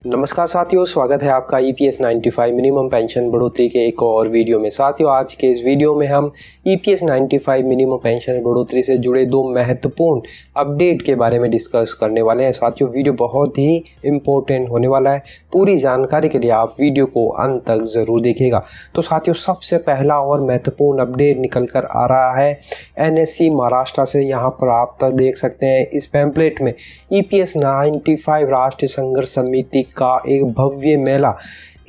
नमस्कार साथियों, स्वागत है आपका ईपीएस 95 मिनिमम पेंशन बढ़ोतरी के एक और वीडियो में। साथियों, आज के इस वीडियो में हम ईपीएस 95 मिनिमम पेंशन बढ़ोतरी से जुड़े दो महत्वपूर्ण अपडेट के बारे में डिस्कस करने वाले हैं। साथियों, वीडियो बहुत ही इम्पोर्टेंट होने वाला है। पूरी जानकारी के लिए आप वीडियो को अंत तक ज़रूर देखिएगा। तो साथियों, सबसे पहला और महत्वपूर्ण अपडेट निकल कर आ रहा है एनएससी महाराष्ट्र से। यहाँ पर आप तक देख सकते हैं इस पैम्पलेट में ईपीएस 95 राष्ट्रीय संघर्ष समिति का एक भव्य मेला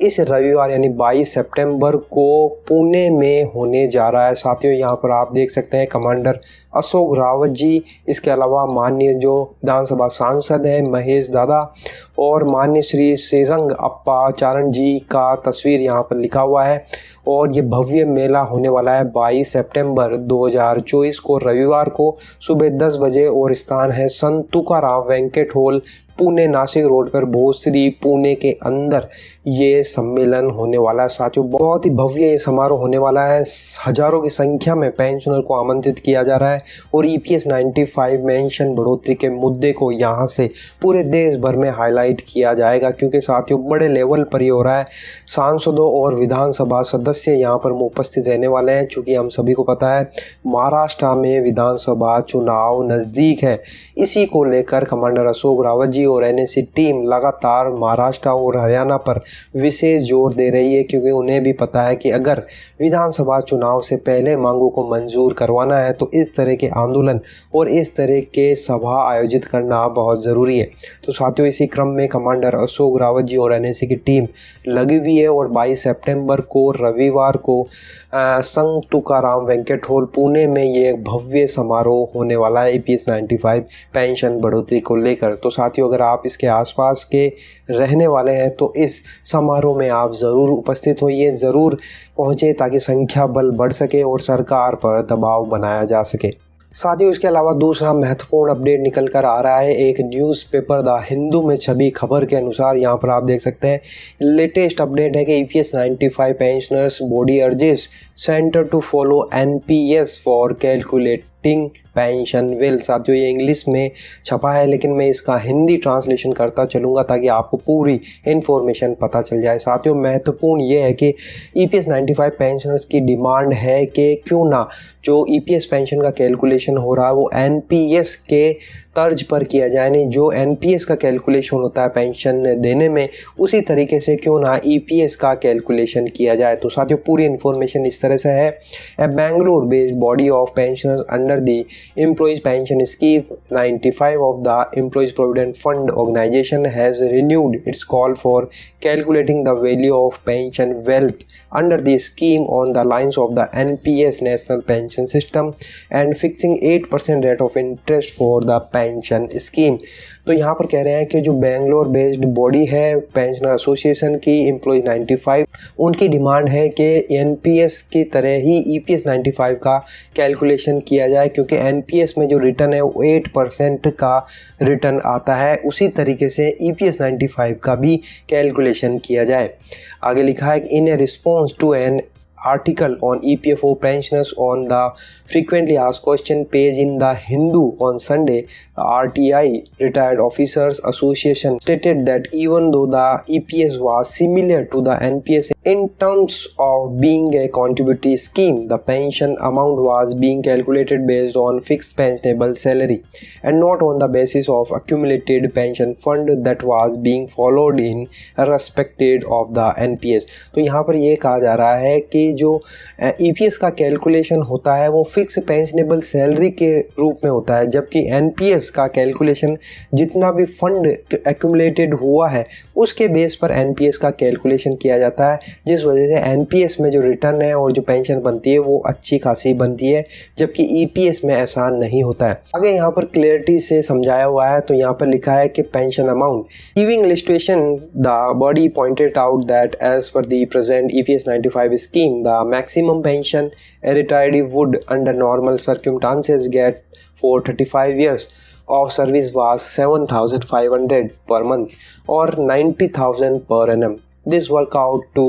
इस रविवार यानी 22 सितंबर को पुणे में होने जा रहा है। साथियों, यहाँ पर आप देख सकते हैं कमांडर अशोक रावत जी, इसके अलावा माननीय जो विधानसभा सांसद हैं महेश दादा और माननीय श्री श्रीरंग अप्पा चारण जी का तस्वीर यहाँ पर लिखा हुआ है। और ये भव्य मेला होने वाला है 22 सितंबर 2024 को रविवार को सुबह 10 बजे और स्थान है संत तुकाराम वेंकट हॉल, पुणे नासिक रोड पर, भोसरी पुणे के अंदर ये सम्मेलन होने वाला है। साथियों, बहुत ही भव्य ये समारोह होने वाला है। हजारों की संख्या में पेंशनर को आमंत्रित किया जा रहा है और ईपीएस 95 पेंशन बढ़ोतरी के मुद्दे को यहाँ से पूरे देश भर में हाईलाइट किया जाएगा, क्योंकि साथियों बड़े लेवल पर ये हो रहा है। सांसदों और विधानसभा सदस्य यहाँ पर उपस्थित रहने वाले हैं। चूँकि हम सभी को पता है महाराष्ट्र में विधानसभा चुनाव नज़दीक है, इसी को लेकर कमांडर अशोक रावत जी और एनएससी टीम लगातार महाराष्ट्र और हरियाणा पर विशेष जोर दे रही है, क्योंकि उन्हें भी पता है कि अगर विधानसभा चुनाव से पहले मांगों को मंजूर करवाना है तो इस तरह के आंदोलन और इस तरह के सभा आयोजित करना बहुत ज़रूरी है। तो साथियों, इसी क्रम में कमांडर अशोक रावत जी और एनएससी की टीम लगी हुई है और 22 सितंबर को रविवार को संत तुकाराम वेंकट हॉल पुणे में ये भव्य समारोह होने वाला है ईपीएस 95 पेंशन बढ़ोतरी को लेकर। तो साथियों, अगर आप इसके आसपास के रहने वाले हैं तो इस समारोह में आप ज़रूर उपस्थित होइए, ज़रूर पहुँचे, ताकि संख्या बल बढ़ सके और सरकार पर दबाव बनाया जा सके। साथियों, इसके अलावा दूसरा महत्वपूर्ण अपडेट निकल कर आ रहा है एक न्यूज़पेपर द हिंदू में छपी खबर के अनुसार। यहाँ पर आप देख सकते हैं लेटेस्ट अपडेट है कि EPS 95 pensioners body urges centre to follow NPS for calculating pension will. साथियों, ये इंग्लिश में छपा है, लेकिन मैं इसका हिंदी ट्रांसलेशन करता चलूँगा ताकि आपको पूरी इन्फॉर्मेशन पता चल जाए। साथियों, महत्वपूर्ण ये है कि ईपीएस 95 पेंशनर्स की डिमांड है कि क्यों ना जो ईपीएस पेंशन का कैलकुलेशन हो रहा है वो एनपीएस के तर्ज पर किया जाए। नहीं, जो एनपीएस का कैलकुलेशन होता है पेंशन देने में, उसी तरीके से क्यों ना ईपीएस का कैलकुलेशन किया जाए। तो साथियों, पूरी इन्फॉर्मेशन इस तरह से है। A Bengaluru based body of pensioners under the employees pension scheme 95 of the Employees Provident Fund organization has renewed its call for calculating the value of pension wealth under the scheme on the lines of the NPS National Pension System and fixing 8% rate of interest for the pension scheme। तो यहाँ पर कह रहे हैं कि जो Bangalore based body है pensioner association की एम्प्लॉयज 95, उनकी डिमांड है कि एनपीएस की तरह ही ईपीएस 95 का कैलकुलेशन किया जाए, क्योंकि एनपीएस में जो रिटर्न है वो 8% का रिटर्न आता है। उसी तरीके से ईपीएस 95 का भी कैलकुलेशन किया जाए। आगे लिखा है in a response to an article on EPFO pensioners on the frequently asked question page in the Hindu on Sunday, RTI Retired Officers Association stated that even though the EPS was similar to the NPS in terms of being a contributory scheme, the pension amount was being calculated based on fixed pensionable salary and not on the basis of accumulated pension fund that was being followed in respected of the NPS। तो यहाँ पर ये कहा जा रहा है कि जो ईपीएस का कैलकुलेशन होता है वो फिक्स पेंशनेबल सैलरी के रूप में होता है, जबकि एनपीएस का कैलकुलेशन जितना भी फंड एक्यूमुलेटेड हुआ है उसके बेस पर एनपीएस का कैलकुलेशन किया जाता है, जिस वजह से एनपीएस में जो रिटर्न है और जो पेंशन बनती है वो अच्छी खासी बनती है, जबकि ईपीएस में ऐसा नहीं होता है। आगे यहाँ पर क्लियरिटी से समझाया हुआ है। तो यहाँ पर लिखा है कि pension amount giving illustration the body pointed out that as per the present EPS 95 स्कीम the maximum pension a retiree would under normal circumstances get for 35 years of service was 7,500 per month or 90,000 per annum. This work out to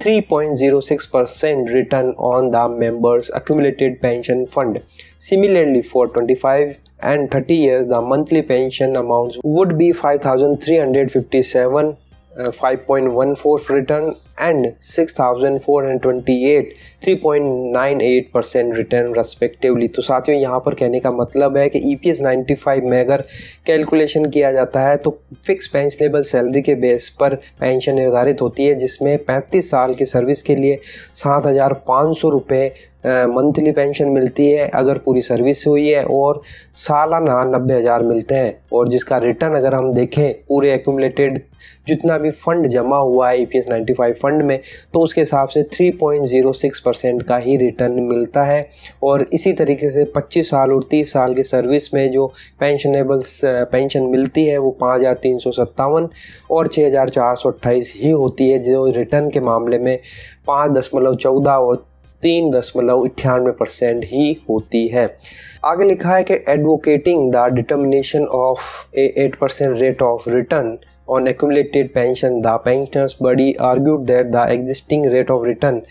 3.06% return on the member's accumulated pension fund. Similarly, for 25 and 30 years, the monthly pension amounts would be 5,357 5.14 return and 6,428 3.98% return respectively. तो साथियों यहाँ पर कहने का मतलब है कि EPS 95 में अगर कैलकुलेशन किया जाता है तो फिक्स पेंशनेबल सैलरी के बेस पर पेंशन निर्धारित होती है, जिसमें 35 साल की सर्विस के लिए 7,500 रुपये मंथली पेंशन मिलती है अगर पूरी सर्विस हुई है, और सालाना 90,000 मिलते हैं। और जिसका रिटर्न अगर हम देखें पूरे एक्यूमुलेटेड जितना भी फंड जमा हुआ है EPS 95 फंड में, तो उसके हिसाब से 3.06% का ही रिटर्न मिलता है। और इसी तरीके से 25 साल और 30 साल की सर्विस में जो पेंशन मिलती है वो 5,357 और 6,428 ही होती है, जो रिटर्न के मामले में 5.14 और 3.98% ही होती है। आगे लिखा है कि advocating the determination of A 8% rate of return on accumulated pension, the pensioners body argued that the existing rate of return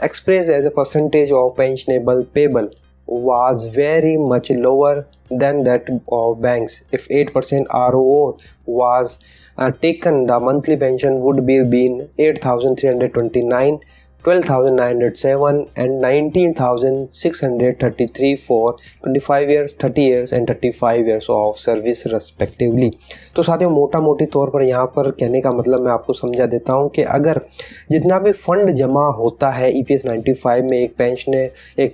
expressed as a percentage of pensionable payable was very much lower than that of banks. If 8% ROO was taken, the monthly pension would be been 8,329, 12,907 and 19,633 for 25 years, 30 years and 35 years of service respectively। तो साथियों मोटा मोटी तौर पर यहाँ पर कहने का मतलब मैं आपको समझा देता हूँ कि अगर जितना भी फंड जमा होता है EPS 95 में एक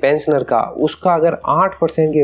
पेंशनर का, उसका अगर 8% की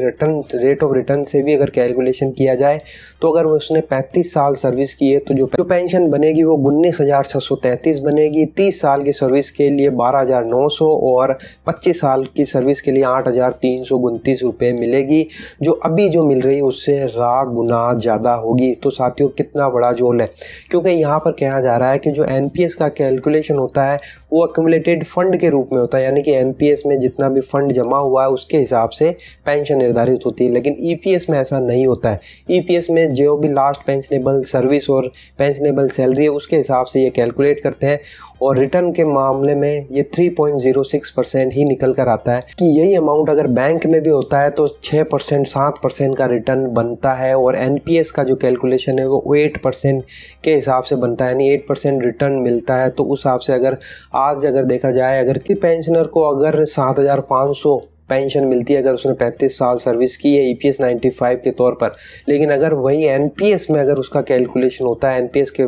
रेट ऑफ रिटर्न से भी अगर कैलकुलेशन किया जाए, तो अगर उसने 35 साल सर्विस की है तो जो पेंशन बनेगी वो 19,633 बनेगी। 30 साल की सर्विस के लिए 12,900 और 25 साल की सर्विस के लिए 8,329 रुपये मिलेगी, जो अभी जो मिल रही है उससे लाख गुना ज़्यादा होगी। तो साथियों कितना बड़ा जोल है, क्योंकि यहाँ पर कहा जा रहा है कि जो NPS का कैलकुलेशन होता है वो एक्यूमुलेटेड फंड के रूप में होता है, यानी कि NPS में जितना भी फंड जमा हुआ है उसके हिसाब से पेंशन निर्धारित होती है। लेकिन EPS में ऐसा नहीं होता है। EPS में जो भी लास्ट पेंशनेबल सर्विस और पेंशनेबल सैलरी है उसके हिसाब से ये कैलकुलेट करते हैं, और रिटर्न के मामले में ये 3.06% ही निकल कर आता है कि यही अमाउंट अगर बैंक में भी होता है तो 6% 7% का रिटर्न बनता है, और NPS का जो कैलकुलेशन है वो 8% के हिसाब से बनता है, यानी 8% रिटर्न मिलता है। तो उस हिसाब से अगर आज अगर देखा जाए, अगर कि पेंशनर को अगर 7,500 पेंशन मिलती है अगर उसने 35 साल सर्विस की है EPS 95 के तौर पर, लेकिन अगर वही NPS में अगर उसका कैलकुलेशन होता है NPS के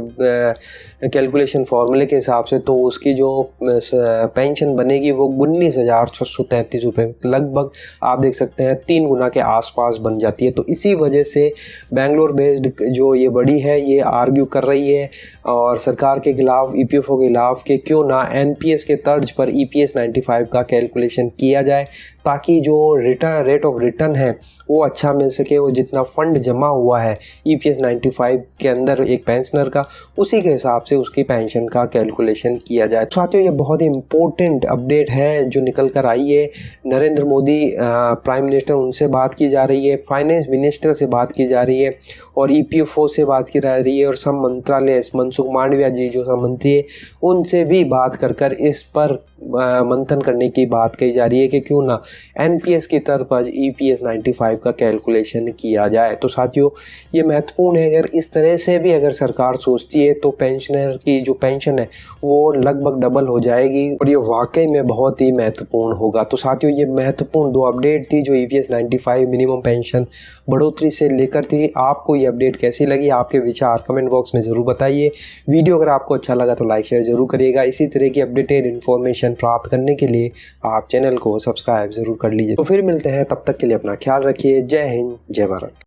कैलकुलेशन फॉर्मूले के हिसाब से, तो उसकी जो पेंशन बनेगी वो 19,633 रुपये, लगभग आप देख सकते हैं 3 गुना के आसपास बन जाती है। तो इसी वजह से बेंगलोर बेस्ड जो ये बड़ी है ये आर्ग्यू कर रही है और सरकार के खिलाफ, EPFO के खिलाफ, कि क्यों ना NPS के तर्ज पर EPS 95 का कैलकुलेशन किया जाए, ताकि जो रेट ऑफ रिटर्न है वो अच्छा मिल सके। वो जितना फंड जमा हुआ है EPS 95 के अंदर एक पेंशनर का, उसी के हिसाब से उसकी पेंशन का कैलकुलेशन किया जाए। साथियों ये बहुत ही इम्पोर्टेंट अपडेट है जो निकल कर आई है। नरेंद्र मोदी प्राइम मिनिस्टर, उनसे बात की जा रही है, फाइनेंस मिनिस्टर से बात की जा रही है, और EPFO से बात की जा रही है, और सब मंत्रालय मनसुख मांडविया जी जो सब मंत्री है उनसे भी बात कर इस पर मंथन करने की बात कही जा रही है कि क्यों ना NPS की तरफ पर EPS 95 का कैलकुलेशन किया जाए। तो साथियों ये महत्वपूर्ण है, अगर इस तरह से भी अगर सरकार सोचती है तो पेंशनर की जो पेंशन है वो लगभग डबल हो जाएगी, और ये वाकई में बहुत ही महत्वपूर्ण होगा। तो साथियों ये महत्वपूर्ण 2 अपडेट थी जो EPS 95 मिनिमम पेंशन बढ़ोतरी से लेकर थी। आपको ये अपडेट कैसी लगी, आपके विचार कमेंट बॉक्स में ज़रूर बताइए। वीडियो अगर आपको अच्छा लगा तो लाइक शेयर ज़रूर करिएगा। इसी तरह की अपडेटेड इन्फॉर्मेशन प्राप्त करने के लिए आप चैनल को सब्सक्राइब ज़रूर कर लीजिए। तो फिर मिलते हैं, तब तक के लिए अपना ख्याल रखिए। जय हिंद, जय भारत।